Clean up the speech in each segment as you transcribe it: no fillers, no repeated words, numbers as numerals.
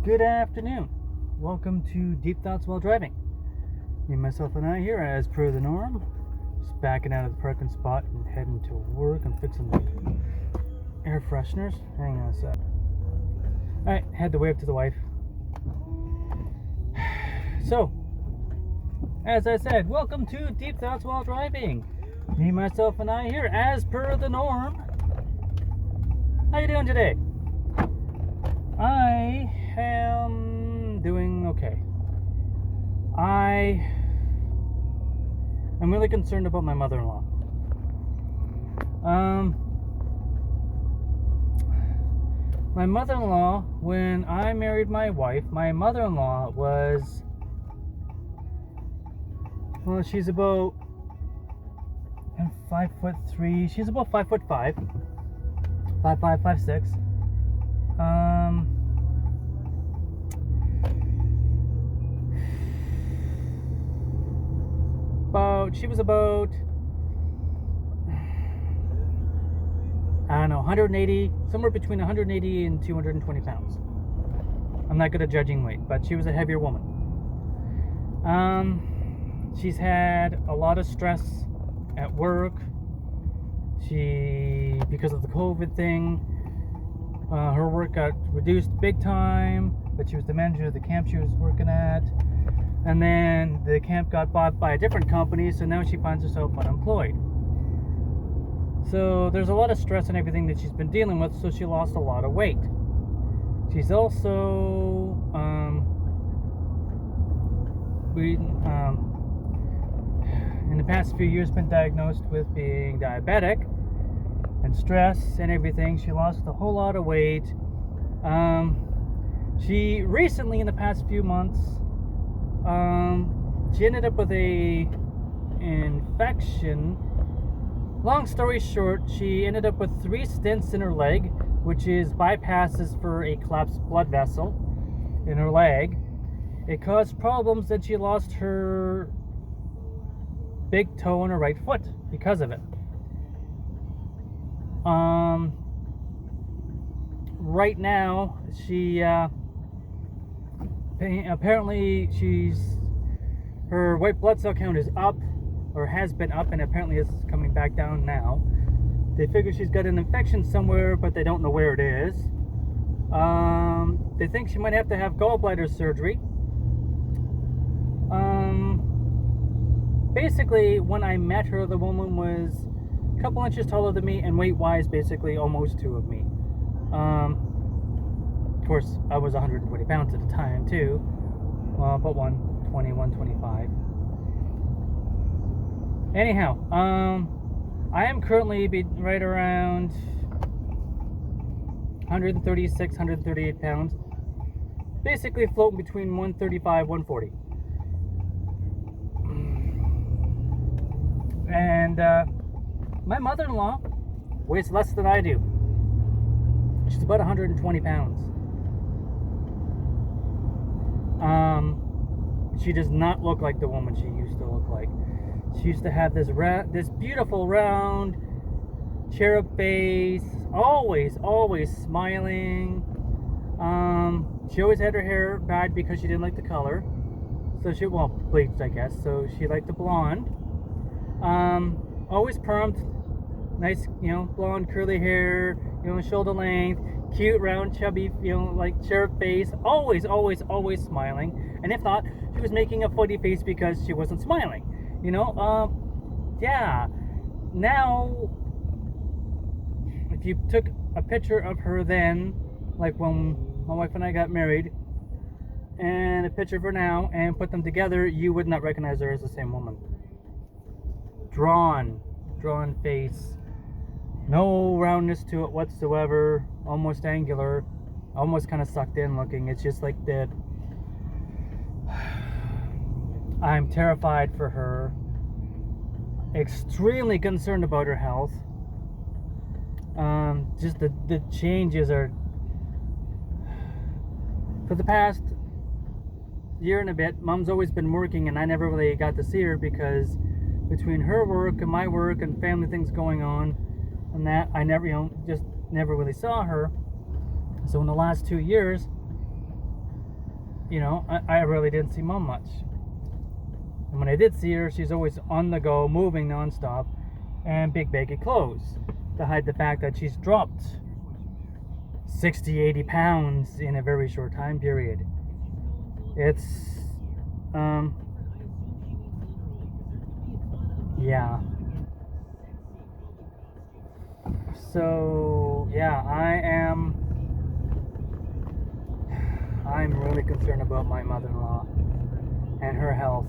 Good afternoon. Welcome to Deep Thoughts While Driving. Me, myself, and I here, as per the norm, just backing out of the parking spot and heading to work and fixing the air fresheners. Hang on a sec. Alright, had to wave to the wife. So, as I said, welcome to Deep Thoughts While Driving. Me, myself, and I here, as per the norm. How you doing today? I am doing okay. I'm really concerned about my mother-in-law. My mother-in-law, when I married my wife, my mother-in-law was, well, she's about 5'3". She's about 5'5", 5'5", 5'6". She was about, I don't know, 180, somewhere between 180 and 220 pounds. I'm not good at judging weight, but she was a heavier woman. She's had a lot of stress at work. Because of the COVID thing, her work got reduced big time, but she was the manager of the camp she was working at. And then the camp got bought by a different company, so now she finds herself unemployed. So there's a lot of stress and everything that she's been dealing with, so she lost a lot of weight. She's also in the past few years been diagnosed with being diabetic and stress and everything. She lost a whole lot of weight. She recently, in the past few months, she ended up with a infection. Long story short, she ended up with 3 stents in her leg, which is bypasses for a collapsed blood vessel in her leg. It caused problems that she lost her big toe on her right foot because of it. Right now, she apparently her white blood cell count is up, or has been up, and apparently is coming back down now. They figure she's got an infection somewhere, but they don't know where it is. They think she might have to have gallbladder surgery. Basically, when I met her, the woman was a couple inches taller than me, and weight-wise, basically almost 2 of me. Of course, I was 120 pounds at the time, too. But 120, 125. Anyhow, I am currently right around 136, 138 pounds. Basically floating between 135, 140. And my mother-in-law weighs less than I do. She's about 120 pounds. She does not look like the woman she used to look like. She used to have this beautiful round cherub face, always smiling. She always had her hair dyed because she didn't like the color, so bleached, I guess. So she liked the blonde. Always permed, nice, blonde curly hair, shoulder length, cute round chubby, like cherub face. Always smiling. And if not, she was making a funny face because she wasn't smiling. Yeah. Now, if you took a picture of her then, like when my wife and I got married, and a picture of her now, and put them together, you would not recognize her as the same woman. Drawn face, no roundness to it whatsoever, almost angular, almost kind of sucked in looking. It's just like that. I'm terrified for her, extremely concerned about her health. Just the changes are, for the past year and a bit, Mom's always been working, and I never really got to see her because between her work and my work and family things going on and that, I never, just never really saw her. So in the last 2 years, I really didn't see Mom much. And when I did see her, she's always on the go, moving nonstop, and big baggy clothes to hide the fact that she's dropped 60, 80 pounds in a very short time period. It's, yeah. So, yeah, I'm really concerned about my mother-in-law and her health.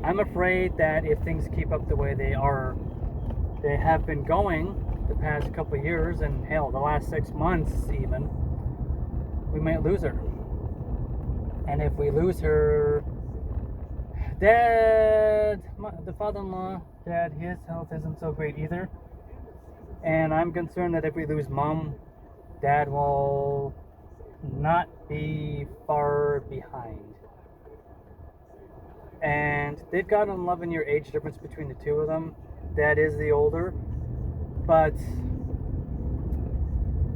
I'm afraid that if things keep up the way they have been going the past couple of years, and hell, the last 6 months even, we might lose her. And if we lose her, the father-in-law, Dad, his health isn't so great either. And I'm concerned that if we lose Mom, Dad will not be far behind. And they've got an 11-year age difference between the two of them. Dad is the older, but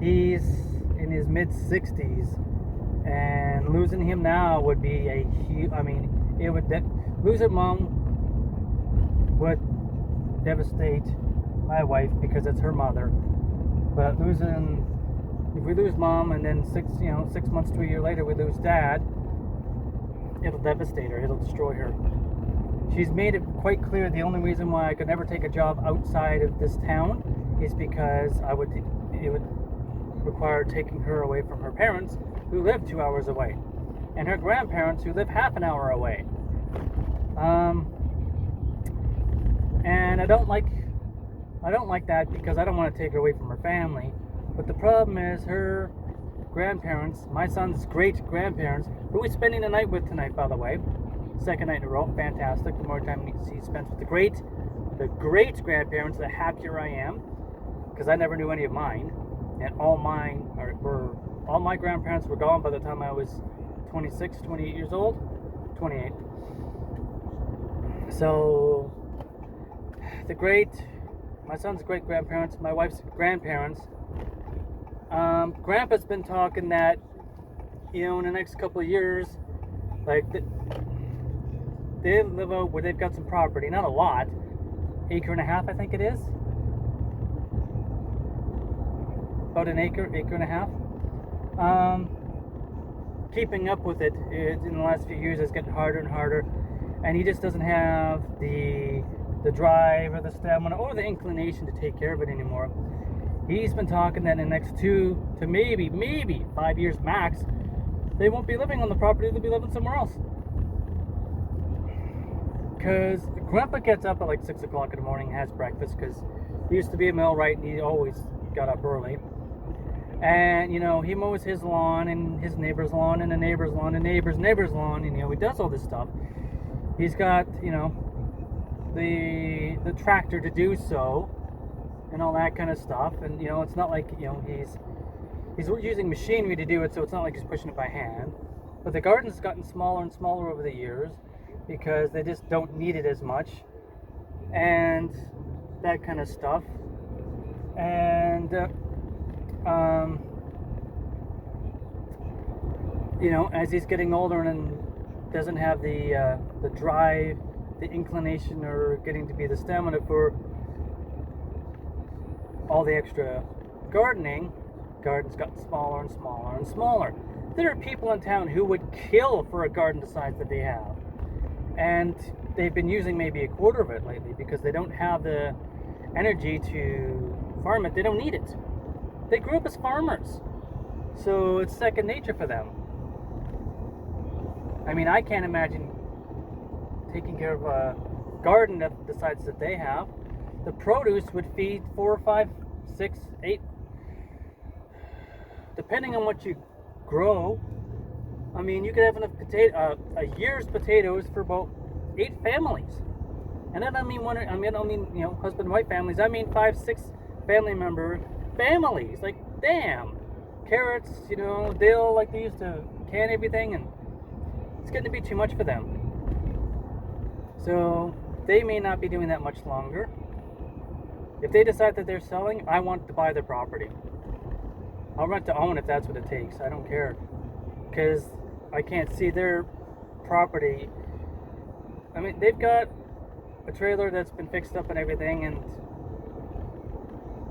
he's in his mid-60s, and losing him now would be a huge, losing Mom would devastate my wife because it's her mother. But if we lose Mom and then 6 months to a year later we lose Dad, it'll devastate her. It'll destroy her. She's made it quite clear the only reason why I could never take a job outside of this town is because it would require taking her away from her parents, who live 2 hours away, and her grandparents, who live half an hour away. And I don't like that because I don't want to take her away from her family. But the problem is her grandparents, my son's great grandparents, who he's spending the night with tonight, by the way. Second night in a row, fantastic. The more time he spends with the great grandparents, the happier I am, because I never knew any of mine, and all my grandparents were gone by the time I was 28 years old. 28. So my son's great grandparents, my wife's grandparents. Grandpa's been talking that, in the next couple of years, like, they live out where they've got some property, not a lot, 1.5 acres, I think it is. About an acre and a half. Keeping up with it in the last few years is getting harder and harder, and he just doesn't have the drive or the stamina or the inclination to take care of it anymore. He's been talking that in the next 2 to maybe 5 years max, they won't be living on the property, they'll be living somewhere else. Because Grandpa gets up at like 6 o'clock in the morning and has breakfast, because he used to be a millwright and he always got up early. And, he mows his lawn and his neighbor's lawn and the neighbor's lawn and neighbor's lawn, and, he does all this stuff. He's got, the tractor to do so, and all that kind of stuff. And it's not like he's using machinery to do it, so it's not like he's pushing it by hand. But the garden's gotten smaller and smaller over the years because they just don't need it as much, and that kind of stuff. And as he's getting older and doesn't have the drive, the inclination, or getting to be the stamina for all the extra garden's gotten smaller and smaller and smaller. There are people in town who would kill for a garden the size that they have, and they've been using maybe a quarter of it lately because they don't have the energy to farm it. They don't need it. They grew up as farmers, so it's second nature for them. I can't imagine taking care of a garden the size that they have. The produce would feed 4 or 5, 6, 8, depending on what you grow. You could have enough a year's potatoes for about 8 families. And I don't mean husband and wife families. 5, 6 family member families. Like, damn, carrots, dill, like they used to can everything, and it's getting to be too much for them. So they may not be doing that much longer. If they decide that they're selling, I want to buy their property. I'll rent to own if that's what it takes. I don't care. Because I can't see their property. I mean, they've got a trailer that's been fixed up and everything, and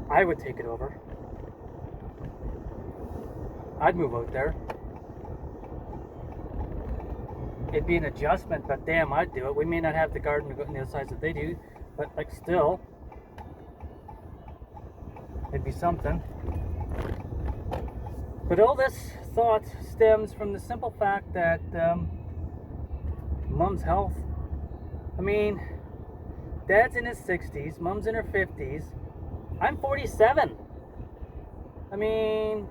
I would take it over. I'd move out there. It'd be an adjustment, but damn, I'd do it. We may not have the garden on the other size that they do, but like still, it'd be something. But all this thought stems from the simple fact that Mom's health. I mean, Dad's in his 60s, Mom's in her 50s. I'm 47. I mean,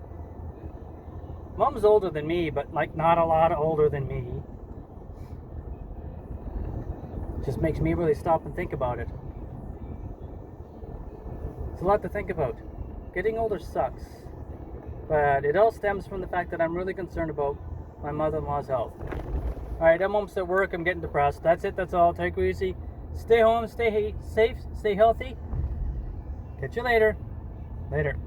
Mom's older than me, but like not a lot older than me. Just makes me really stop and think about it. It's a lot to think about. Getting older sucks. But it all stems from the fact that I'm really concerned about my mother-in-law's health. Alright, I'm almost at work. I'm getting depressed. That's it. That's all. Take it easy. Stay home. Stay safe. Stay healthy. Catch you later. Later.